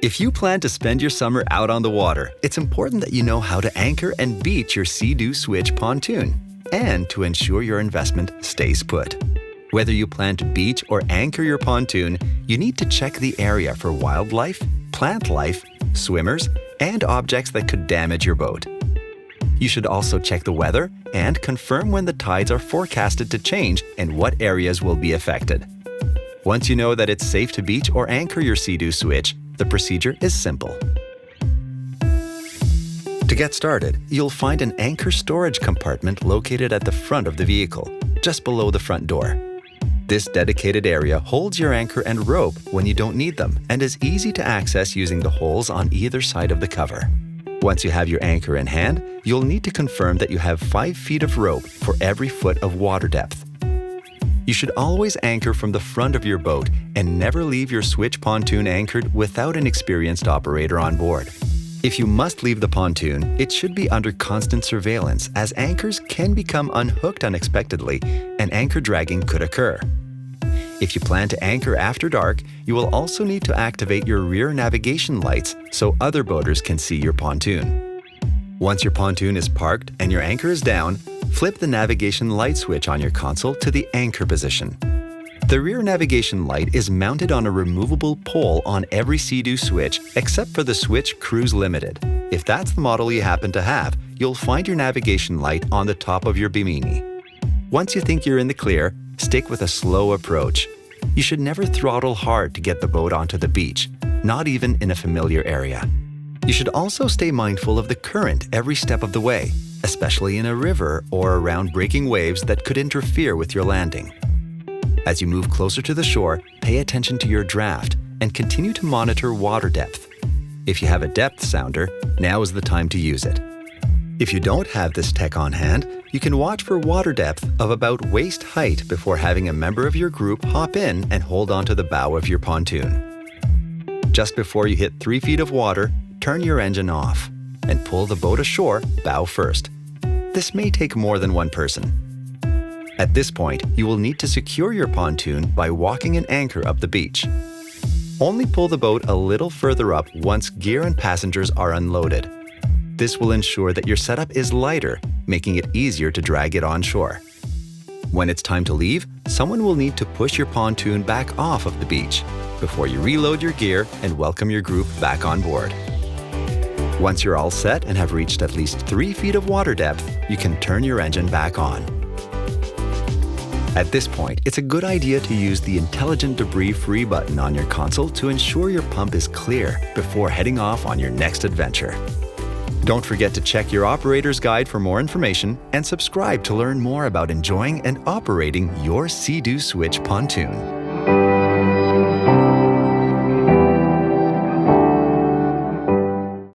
If you plan to spend your summer out on the water, it's important that you know how to anchor and beach your Sea-Doo Switch pontoon, and to ensure your investment stays put. Whether you plan to beach or anchor your pontoon, you need to check the area for wildlife, plant life, swimmers, and objects that could damage your boat. You should also check the weather and confirm when the tides are forecasted to change and what areas will be affected. Once you know that it's safe to beach or anchor your Sea-Doo Switch, the procedure is simple. To get started, you'll find an anchor storage compartment located at the front of the vehicle, just below the front door. This dedicated area holds your anchor and rope when you don't need them and is easy to access using the holes on either side of the cover. Once you have your anchor in hand, you'll need to confirm that you have 5 feet of rope for every foot of water depth. You should always anchor from the front of your boat and never leave your Switch pontoon anchored without an experienced operator on board. If you must leave the pontoon, it should be under constant surveillance, as anchors can become unhooked unexpectedly and anchor dragging could occur. If you plan to anchor after dark, you will also need to activate your rear navigation lights so other boaters can see your pontoon. Once your pontoon is parked and your anchor is down, flip the navigation light switch on your console to the anchor position. The rear navigation light is mounted on a removable pole on every Sea-Doo Switch except for the Switch Cruise Limited. If that's the model you happen to have, you'll find your navigation light on the top of your bimini. Once you think you're in the clear, stick with a slow approach. You should never throttle hard to get the boat onto the beach, not even in a familiar area. You should also stay mindful of the current every step of the way, especially in a river or around breaking waves that could interfere with your landing. As you move closer to the shore, pay attention to your draft and continue to monitor water depth. If you have a depth sounder, now is the time to use it. If you don't have this tech on hand, you can watch for water depth of about waist height before having a member of your group hop in and hold onto the bow of your pontoon. Just before you hit 3 feet of water, turn your engine off and pull the boat ashore bow first. This may take more than one person. At this point, you will need to secure your pontoon by walking an anchor up the beach. Only pull the boat a little further up once gear and passengers are unloaded. This will ensure that your setup is lighter, making it easier to drag it on shore. When it's time to leave, someone will need to push your pontoon back off of the beach before you reload your gear and welcome your group back on board. Once you're all set and have reached at least 3 feet of water depth, you can turn your engine back on. At this point, it's a good idea to use the Intelligent Debris Free button on your console to ensure your pump is clear before heading off on your next adventure. Don't forget to check your operator's guide for more information and subscribe to learn more about enjoying and operating your Sea-Doo Switch pontoon.